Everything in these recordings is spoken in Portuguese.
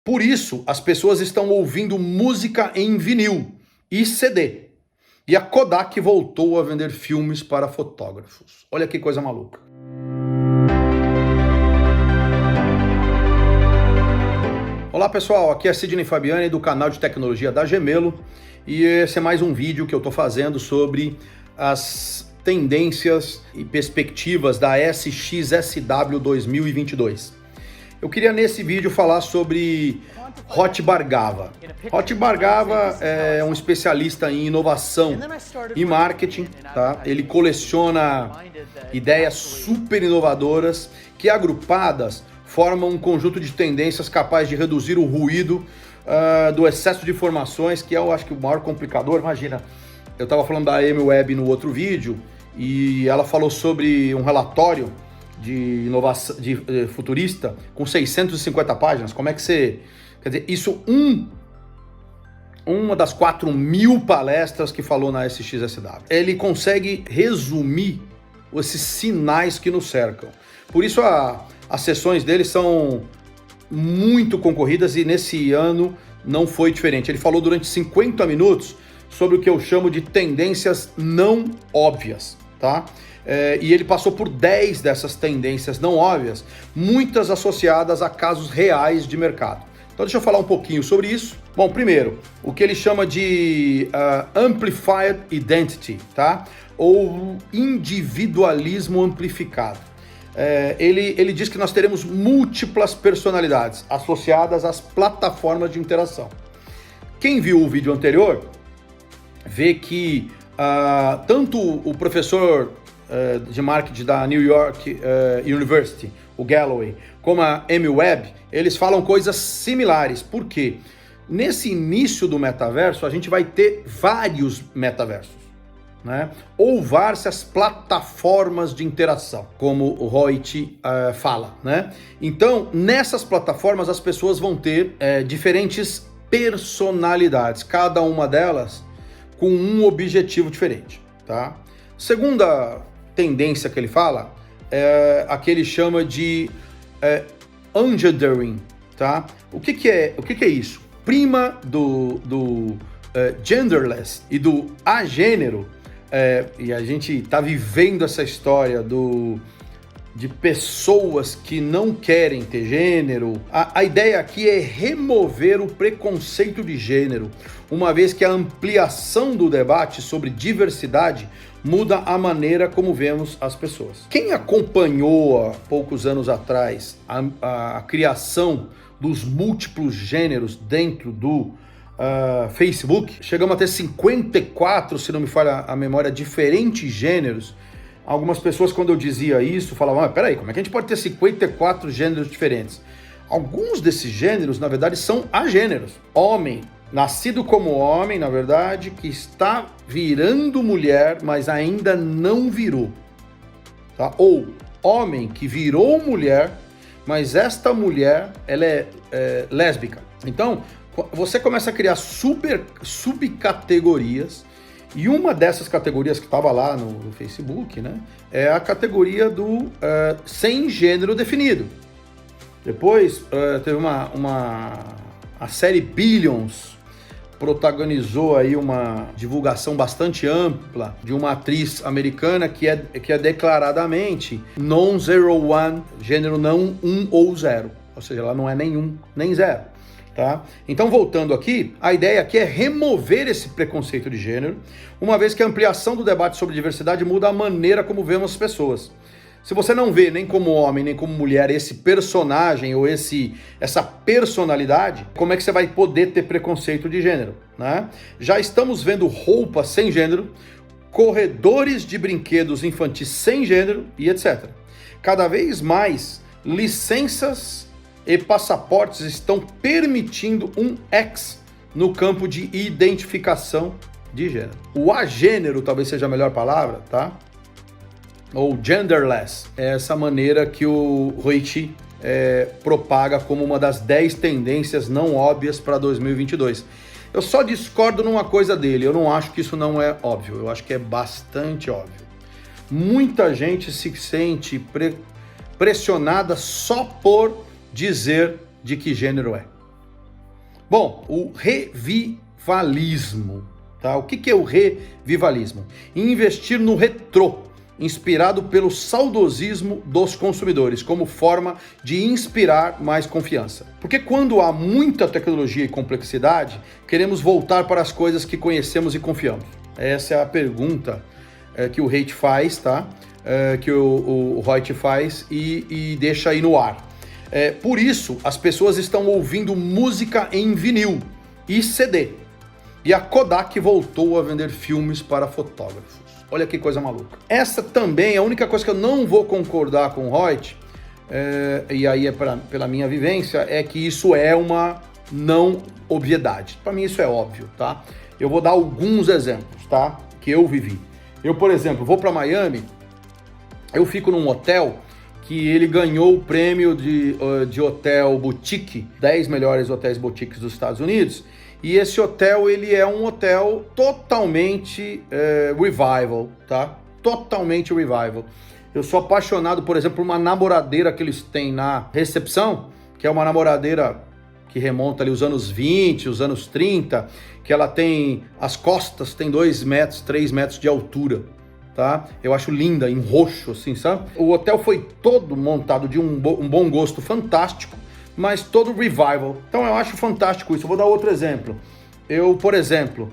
Por isso, as pessoas estão ouvindo música em vinil e CD. E a Kodak voltou a vender filmes para fotógrafos. Olha que coisa maluca. Olá pessoal, aqui é Sidney Fabiani do canal de tecnologia da Gemelo e esse é mais um vídeo que eu estou fazendo sobre as tendências e perspectivas da SXSW 2022. Eu queria nesse vídeo falar sobre Hot Bhargava. Hot Bhargava é um especialista em inovação e marketing, tá? Ele coleciona ideias super inovadoras que agrupadas formam um conjunto de tendências capaz de reduzir o ruído do excesso de informações, que é, eu acho que o maior complicador. Imagina, eu estava falando da Amy Webb no outro vídeo e ela falou sobre um relatório de inovação futurista com 650 páginas. Como é que você... Quer dizer, isso uma das 4.000 palestras que falou na SXSW. Ele consegue resumir esses sinais que nos cercam. Por isso as sessões dele são muito concorridas e nesse ano não foi diferente. Ele falou durante 50 minutos sobre o que eu chamo de tendências não óbvias, tá? E ele passou por 10 dessas tendências não óbvias, muitas associadas a casos reais de mercado. Então deixa eu falar um pouquinho sobre isso. Bom, primeiro, o que ele chama de Amplified Identity, tá? Ou individualismo amplificado. Ele diz que nós teremos múltiplas personalidades associadas às plataformas de interação. Quem viu o vídeo anterior vê que tanto o professor de marketing da New York University, o Galloway, como a Amy Webb, eles falam coisas similares. Por quê? Nesse início do metaverso, a gente vai ter vários metaversos, né? Ou várias plataformas de interação, como o Reut fala, né? Então, nessas plataformas, as pessoas vão ter diferentes personalidades, cada uma delas com um objetivo diferente, tá? Segunda tendência que ele fala é a que ele chama de ungendering, tá? O que é isso? Prima do genderless e do agênero, e a gente está vivendo essa história de pessoas que não querem ter gênero. A ideia aqui é remover o preconceito de gênero, uma vez que a ampliação do debate sobre diversidade muda a maneira como vemos as pessoas. Quem acompanhou há poucos anos atrás a criação dos múltiplos gêneros dentro do Facebook, chegamos a ter 54, se não me falha a memória, diferentes gêneros. Algumas pessoas, quando eu dizia isso, falavam, peraí, como é que a gente pode ter 54 gêneros diferentes? Alguns desses gêneros, na verdade, são agêneros. Homem, nascido como homem, na verdade, que está virando mulher, mas ainda não virou. Tá? Ou homem que virou mulher, mas esta mulher, ela é lésbica. Então, você começa a criar subcategorias. E uma dessas categorias que estava lá no Facebook, né, é a categoria do sem gênero definido. Depois teve a série Billions protagonizou aí uma divulgação bastante ampla de uma atriz americana que é declaradamente non-zero-one, gênero não 1 ou 0, ou seja, ela não é nem 1 nem 0. Tá? Então, voltando aqui, a ideia aqui é remover esse preconceito de gênero, uma vez que a ampliação do debate sobre diversidade muda a maneira como vemos as pessoas. Se você não vê nem como homem, nem como mulher esse personagem ou essa personalidade, como é que você vai poder ter preconceito de gênero, né? Já estamos vendo roupas sem gênero, corredores de brinquedos infantis sem gênero e etc. Cada vez mais, licenças e passaportes estão permitindo um X no campo de identificação de gênero. O agênero talvez seja a melhor palavra, tá? Ou genderless, é essa maneira que o Reut propaga como uma das 10 tendências não óbvias para 2022. Eu só discordo numa coisa dele, eu não acho que isso não é óbvio, eu acho que é bastante óbvio. Muita gente se sente pressionada só por dizer de que gênero é. Bom, o revivalismo, tá? O que é o revivalismo? Investir no retrô, inspirado pelo saudosismo dos consumidores, como forma de inspirar mais confiança. Porque quando há muita tecnologia e complexidade, queremos voltar para as coisas que conhecemos e confiamos. Essa é a pergunta que o Reich faz, tá? Que o Reich faz e deixa aí no ar. Por isso, as pessoas estão ouvindo música em vinil e CD. E a Kodak voltou a vender filmes para fotógrafos. Olha que coisa maluca. Essa também é a única coisa que eu não vou concordar com o Reich, e aí é pela minha vivência, é que isso é uma não obviedade. Para mim isso é óbvio, tá? Eu vou dar alguns exemplos, tá? Que eu vivi. Eu, por exemplo, vou para Miami, eu fico num hotel que ele ganhou o prêmio de hotel boutique, 10 melhores hotéis boutiques dos Estados Unidos, e esse hotel, ele é um hotel totalmente revival, tá? Totalmente revival. Eu sou apaixonado, por exemplo, por uma namoradeira que eles têm na recepção, que é uma namoradeira que remonta ali os anos 20, os anos 30, que ela tem, as costas tem 2 metros, 3 metros de altura, tá? Eu acho linda, em roxo, assim, sabe? O hotel foi todo montado de um bom gosto fantástico, mas todo revival. Então eu acho fantástico isso. Eu vou dar outro exemplo. Eu, por exemplo,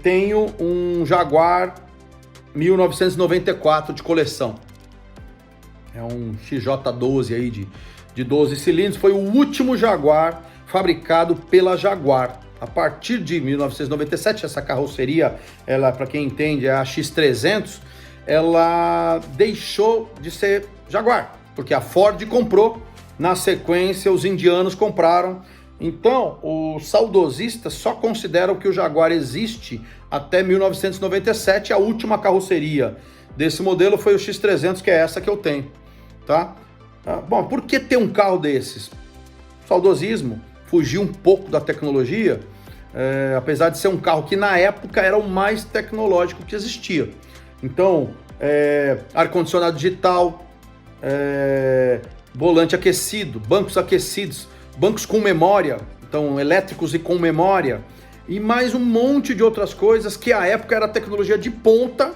tenho um Jaguar 1994 de coleção. É um XJ12 aí de 12 cilindros. Foi o último Jaguar fabricado pela Jaguar. A partir de 1997, essa carroceria, ela, para quem entende, é a X300, ela deixou de ser Jaguar, porque a Ford comprou. Na sequência, os indianos compraram. Então, os saudosistas só consideram que o Jaguar existe até 1997. A última carroceria desse modelo foi o X300, que é essa que eu tenho, tá? Bom, por que ter um carro desses? Saudosismo, fugir um pouco da tecnologia, apesar de ser um carro que na época era o mais tecnológico que existia. Então, ar-condicionado digital, volante aquecido, bancos aquecidos, bancos com memória, então elétricos e com memória, e mais um monte de outras coisas que à época era tecnologia de ponta,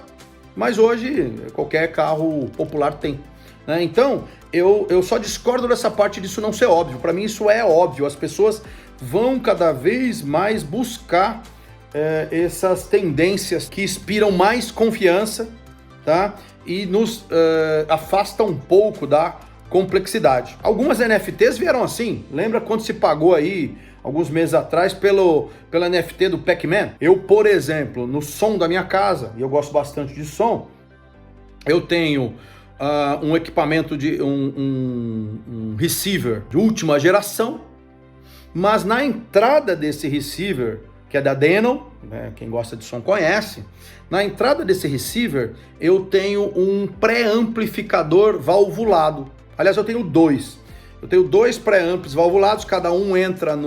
mas hoje qualquer carro popular tem, né? Então, eu só discordo dessa parte disso não ser óbvio. Para mim isso é óbvio, as pessoas vão cada vez mais buscar essas tendências que inspiram mais confiança, tá? E nos afastam um pouco da complexidade. Algumas NFTs vieram assim. Lembra quando se pagou aí, alguns meses atrás, pela NFT do Pac-Man? Eu, por exemplo, no som da minha casa, e eu gosto bastante de som, eu tenho um equipamento de um receiver de última geração, mas na entrada desse receiver, que é da Denon, né, quem gosta de som conhece, na entrada desse receiver eu tenho um pré-amplificador valvulado. Aliás, eu tenho 2. Eu tenho 2 pré-amplis valvulados, cada um entra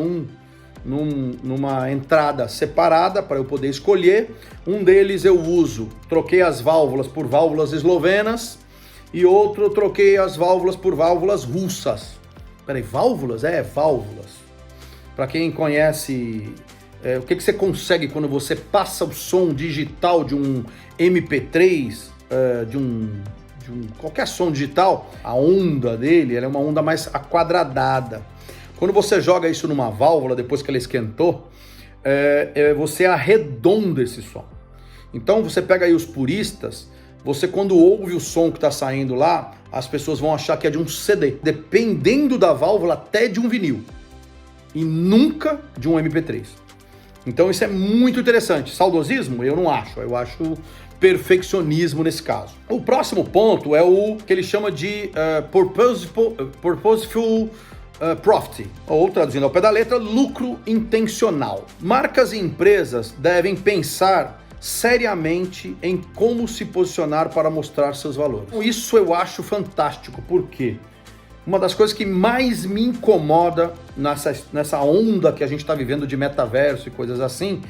numa entrada separada para eu poder escolher. Um deles eu troquei as válvulas por válvulas eslovenas e outro eu troquei as válvulas por válvulas russas. Peraí, válvulas? Válvulas. Para quem conhece, o que você consegue quando você passa o som digital de um MP3, qualquer som digital, a onda dele ela é uma onda mais aquadradada. Quando você joga isso numa válvula, depois que ela esquentou, você arredonda esse som. Então você pega aí os puristas, você quando ouve o som que está saindo lá, as pessoas vão achar que é de um CD, dependendo da válvula até de um vinil, e nunca de um MP3. Então isso é muito interessante. Saudosismo? Eu não acho, eu acho perfeccionismo nesse caso. O próximo ponto é o que ele chama de purposeful profit, ou traduzindo ao pé da letra, lucro intencional. Marcas e empresas devem pensar seriamente em como se posicionar para mostrar seus valores. Isso eu acho fantástico, porque uma das coisas que mais me incomoda nessa onda que a gente está vivendo de metaverso e coisas assim,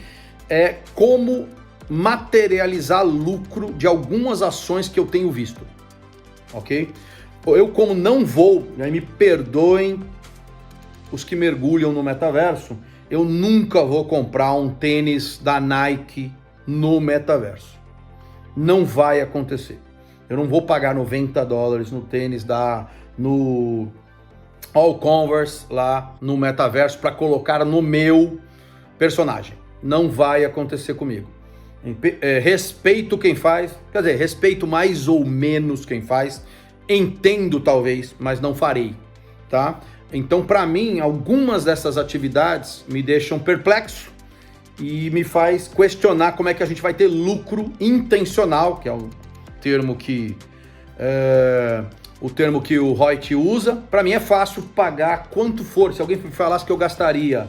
é como materializar lucro de algumas ações que eu tenho visto, ok? Eu, como não vou, me perdoem os que mergulham no metaverso, eu nunca vou comprar um tênis da Nike no metaverso. Não vai acontecer. Eu não vou pagar $90 no tênis no All Converse lá no metaverso para colocar no meu personagem. Não vai acontecer comigo. Respeito quem faz, quer dizer, respeito mais ou menos quem faz, entendo talvez, mas não farei, tá? Então, para mim, algumas dessas atividades me deixam perplexo e me faz questionar como é que a gente vai ter lucro intencional, que é o termo que o Reut usa. Para mim é fácil pagar quanto for. Se alguém falasse que eu gastaria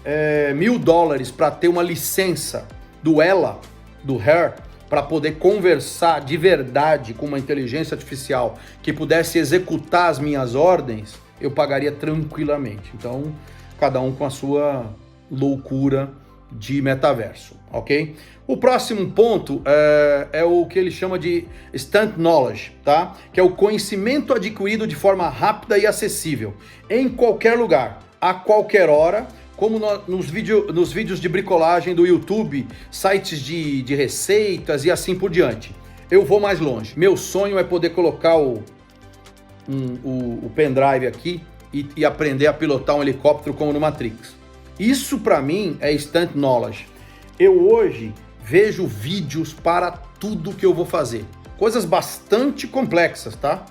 $1.000 para ter uma licença do Ela, do Her, para poder conversar de verdade com uma inteligência artificial que pudesse executar as minhas ordens, eu pagaria tranquilamente. Então, cada um com a sua loucura de metaverso, ok? O próximo ponto é o que ele chama de instant knowledge, tá? Que é o conhecimento adquirido de forma rápida e acessível, em qualquer lugar, a qualquer hora, como nos vídeos de bricolagem do YouTube, sites de receitas e assim por diante. Eu vou mais longe. Meu sonho é poder colocar o pendrive aqui e aprender a pilotar um helicóptero como no Matrix. Isso para mim é instant knowledge. Eu hoje vejo vídeos para tudo que eu vou fazer. Coisas bastante complexas, tá?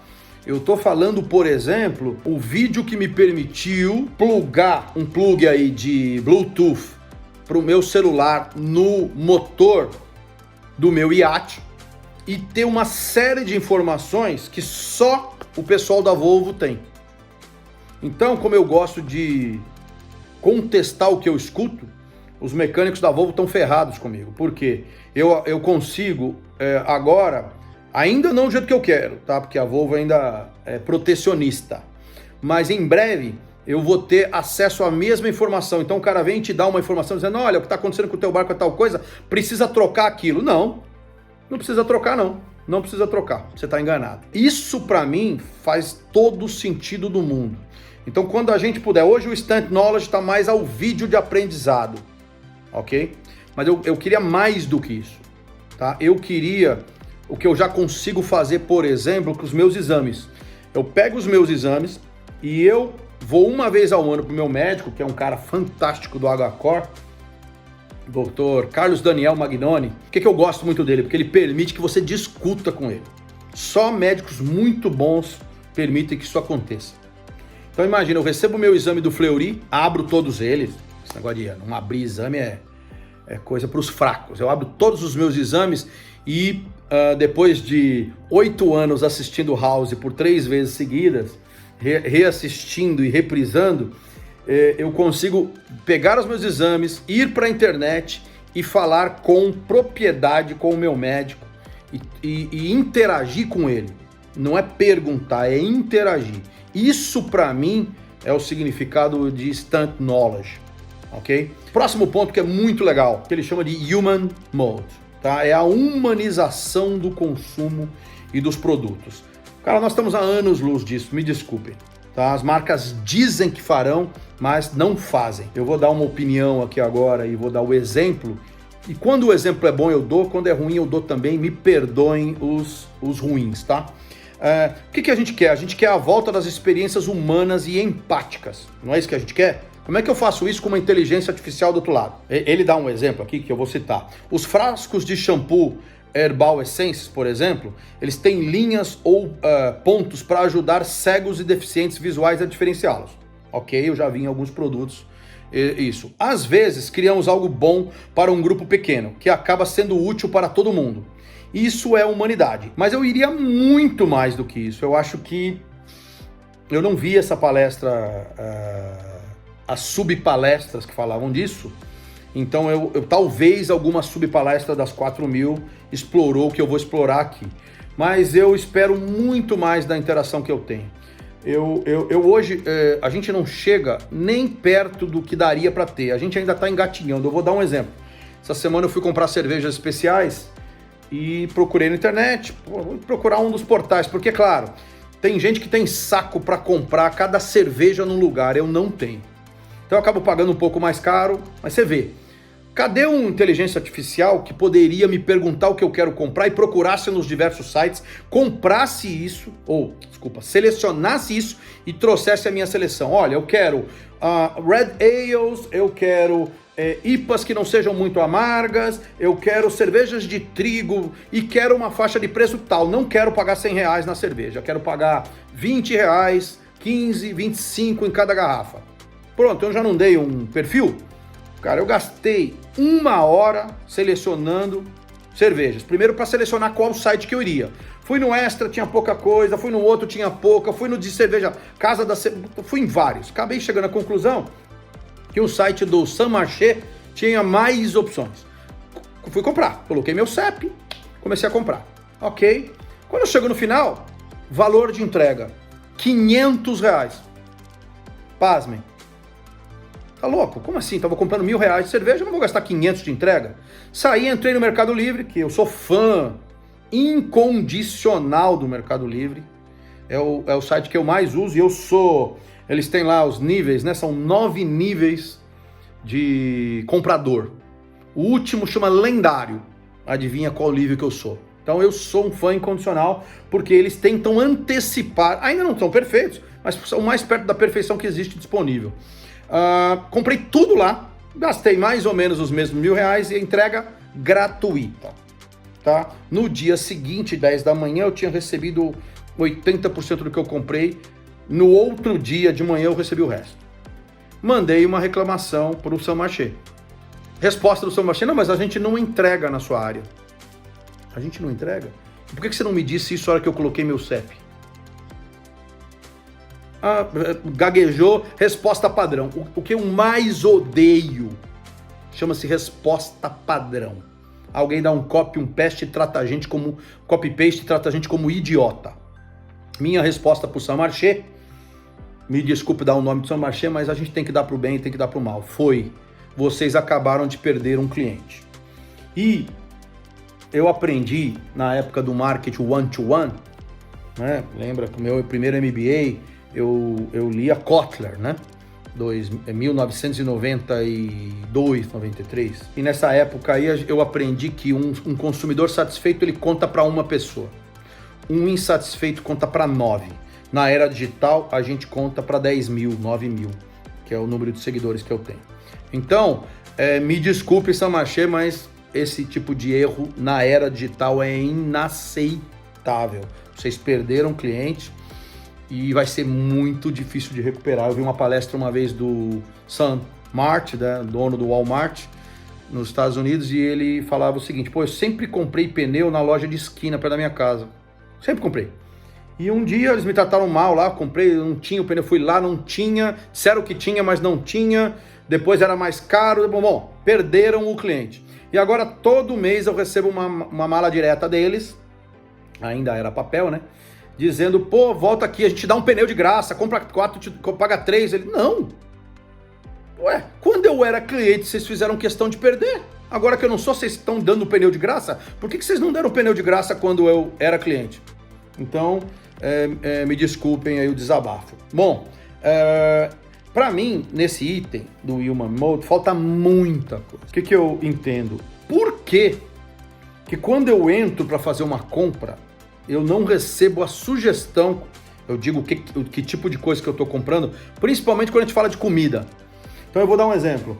Eu tô falando, por exemplo, o vídeo que me permitiu plugar um plug aí de Bluetooth para o meu celular no motor do meu iate e ter uma série de informações que só o pessoal da Volvo tem. Então, como eu gosto de contestar o que eu escuto, os mecânicos da Volvo estão ferrados comigo. Por quê? Eu consigo agora, ainda não do jeito que eu quero, tá? Porque a Volvo ainda é protecionista. Mas em breve eu vou ter acesso à mesma informação. Então o cara vem te dar uma informação dizendo, olha, o que está acontecendo com o teu barco é tal coisa, precisa trocar aquilo. Não precisa trocar não. Não precisa trocar, você está enganado. Isso para mim faz todo o sentido do mundo. Então quando a gente puder, hoje o instant knowledge está mais ao vídeo de aprendizado, ok? Mas eu queria mais do que isso, tá? Eu queria o que eu já consigo fazer, por exemplo, com os meus exames. Eu pego os meus exames e eu vou uma vez ao ano para o meu médico, que é um cara fantástico do HCor, Dr. Carlos Daniel Magnoni. Por que eu gosto muito dele? Porque ele permite que você discuta com ele. Só médicos muito bons permitem que isso aconteça. Então imagina, eu recebo o meu exame do Fleury, abro todos eles. Esse negócio de não abrir exame é coisa para os fracos. Eu abro todos os meus exames e depois de 8 anos assistindo House por 3 vezes seguidas, reassistindo e reprisando, eu consigo pegar os meus exames, ir para a internet e falar com propriedade com o meu médico e interagir com ele. Não é perguntar, é interagir. Isso para mim é o significado de instant knowledge, ok? Próximo ponto que é muito legal, que ele chama de human mode, tá? É a humanização do consumo e dos produtos. Cara, nós estamos há anos-luz disso, me desculpem. Tá? As marcas dizem que farão, mas não fazem. Eu vou dar uma opinião aqui agora e vou dar o exemplo. E quando o exemplo é bom eu dou, quando é ruim eu dou também, me perdoem os ruins, tá? O que a gente quer? A gente quer a volta das experiências humanas e empáticas. Não é isso que a gente quer? Como é que eu faço isso com uma inteligência artificial do outro lado? Ele dá um exemplo aqui que eu vou citar. Os frascos de shampoo Herbal Essence, por exemplo, eles têm linhas ou pontos para ajudar cegos e deficientes visuais a diferenciá-los. Ok, eu já vi em alguns produtos isso. Às vezes, criamos algo bom para um grupo pequeno, que acaba sendo útil para todo mundo. Isso é humanidade. Mas eu iria muito mais do que isso. Eu acho que eu não vi essa palestra, as subpalestras que falavam disso. Então eu talvez alguma subpalestra das 4.000 explorou o que eu vou explorar aqui. Mas eu espero muito mais da interação que eu tenho. Eu hoje, a gente não chega nem perto do que daria para ter. A gente ainda está engatinhando. Eu vou dar um exemplo. Essa semana eu fui comprar cervejas especiais e procurei na internet. Vou procurar um dos portais, porque, claro, tem gente que tem saco para comprar cada cerveja num lugar. Eu não tenho. Então eu acabo pagando um pouco mais caro, mas você vê. Cadê uma inteligência artificial que poderia me perguntar o que eu quero comprar e procurasse nos diversos sites, comprasse isso, selecionasse isso e trouxesse a minha seleção? Olha, eu quero Red Ales, eu quero IPAs que não sejam muito amargas, eu quero cervejas de trigo e quero uma faixa de preço tal. Não quero pagar R$100 na cerveja, quero pagar R$20, 15, 25 em cada garrafa. Pronto, eu já não dei um perfil? Cara, eu gastei 1 hora selecionando cervejas. Primeiro para selecionar qual site que eu iria. Fui no Extra, tinha pouca coisa, fui no outro, tinha pouca, fui no de cerveja, fui em vários. Acabei chegando à conclusão que o site do St. Marché tinha mais opções. Fui comprar, coloquei meu CEP, comecei a comprar. Ok. Quando eu chego no final, valor de entrega, R$500. Pasmem. Tá louco? Como assim? Tava comprando R$1.000 de cerveja, eu não vou gastar 500 de entrega? Saí, entrei no Mercado Livre, que eu sou fã incondicional do Mercado Livre. É o site que eu mais uso e eles têm lá os níveis, né? São 9 níveis de comprador. O último chama lendário. Adivinha qual nível que eu sou? Então eu sou um fã incondicional porque eles tentam antecipar, ainda não são perfeitos, mas são mais perto da perfeição que existe disponível. Comprei tudo lá, gastei mais ou menos os mesmos R$1.000 e a entrega gratuita, tá? No dia seguinte, 10 da manhã, eu tinha recebido 80% do que eu comprei. No outro dia de manhã eu recebi o resto. Mandei uma reclamação para o St. Marché. Resposta do St. Marché: não, mas a gente não entrega na sua área. A gente não entrega? Por que você não me disse isso na hora que eu coloquei meu CEP? Gaguejou, resposta padrão. O que eu mais odeio chama-se resposta padrão. Alguém dá um copy, um paste e trata a gente como copy-paste e trata a gente como idiota. Minha resposta para o St. Marché, me desculpe dar o nome do St. Marché, mas a gente tem que dar para o bem e tem que dar para o mal. Vocês acabaram de perder um cliente. E eu aprendi na época do marketing one-to-one, né? Lembra que o meu primeiro MBA, eu lia Kotler, né? 1992, 93. E nessa época aí eu aprendi que um consumidor satisfeito ele conta para uma pessoa. Um insatisfeito conta para 9. Na era digital a gente conta para 10 mil, 9 mil, que é o número de seguidores que eu tenho. Então, me desculpe, St. Marché, mas esse tipo de erro na era digital é inaceitável. Vocês perderam cliente e vai ser muito difícil de recuperar. Eu vi uma palestra uma vez do Sam Mart, né, dono do Walmart, nos Estados Unidos, e ele falava o seguinte: eu sempre comprei pneu na loja de esquina perto da minha casa. Sempre comprei. E um dia eles me trataram mal lá, comprei, não tinha o pneu, fui lá, não tinha, disseram que tinha, mas não tinha, depois era mais caro, bom, perderam o cliente. E agora todo mês eu recebo uma mala direta deles, ainda era papel, né? Dizendo, volta aqui, a gente dá um pneu de graça, compra 4, paga 3. Ele, não. Quando eu era cliente, vocês fizeram questão de perder. Agora que eu não sou, vocês estão dando pneu de graça? Por que vocês não deram pneu de graça quando eu era cliente? Então, me desculpem aí o desabafo. Bom, para mim, nesse item do Human Mode, falta muita coisa. O que eu entendo? Por que quando eu entro para fazer uma compra, eu não recebo a sugestão, eu digo que tipo de coisa que eu estou comprando, principalmente quando a gente fala de comida. Então eu vou dar um exemplo.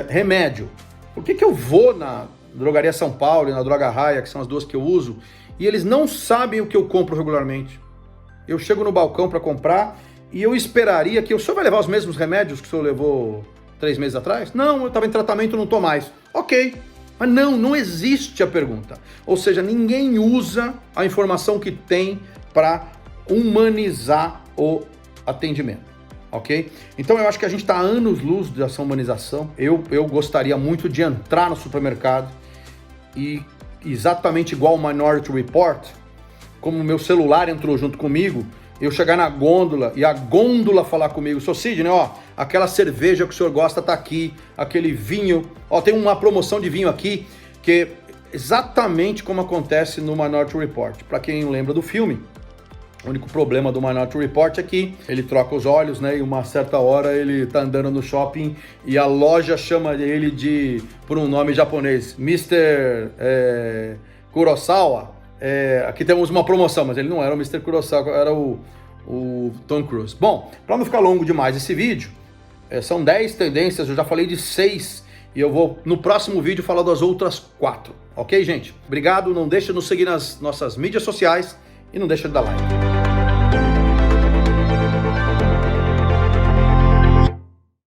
Remédio. Por que eu vou na Drogaria São Paulo e na Droga Raia, que são as duas que eu uso, e eles não sabem o que eu compro regularmente? Eu chego no balcão para comprar e eu esperaria que o senhor vai levar os mesmos remédios que o senhor levou 3 meses atrás? Não, eu estava em tratamento, não estou mais. Ok. Mas não existe a pergunta. Ou seja, ninguém usa a informação que tem para humanizar o atendimento, ok? Então eu acho que a gente está a anos-luz dessa humanização. Eu gostaria muito de entrar no supermercado e, exatamente igual o Minority Report, como o meu celular entrou junto comigo, eu chegar na gôndola e a gôndola falar comigo: Sr. Sidney, aquela cerveja que o senhor gosta tá aqui, aquele vinho, tem uma promoção de vinho aqui, que é exatamente como acontece no Minority Report. Para quem lembra do filme, O único problema do Minority Report é que ele troca os olhos, né? E uma certa hora ele tá andando no shopping e a loja chama ele por um nome japonês, Mr. Kurosawa. Aqui temos uma promoção, mas ele não era o Mr. Kurosawa, era o Tom Cruise. Bom, para não ficar longo demais esse vídeo, são 10 tendências, eu já falei de 6 e eu vou no próximo vídeo falar das outras 4. Ok, gente? Obrigado, não deixa de nos seguir nas nossas mídias sociais e não deixa de dar like.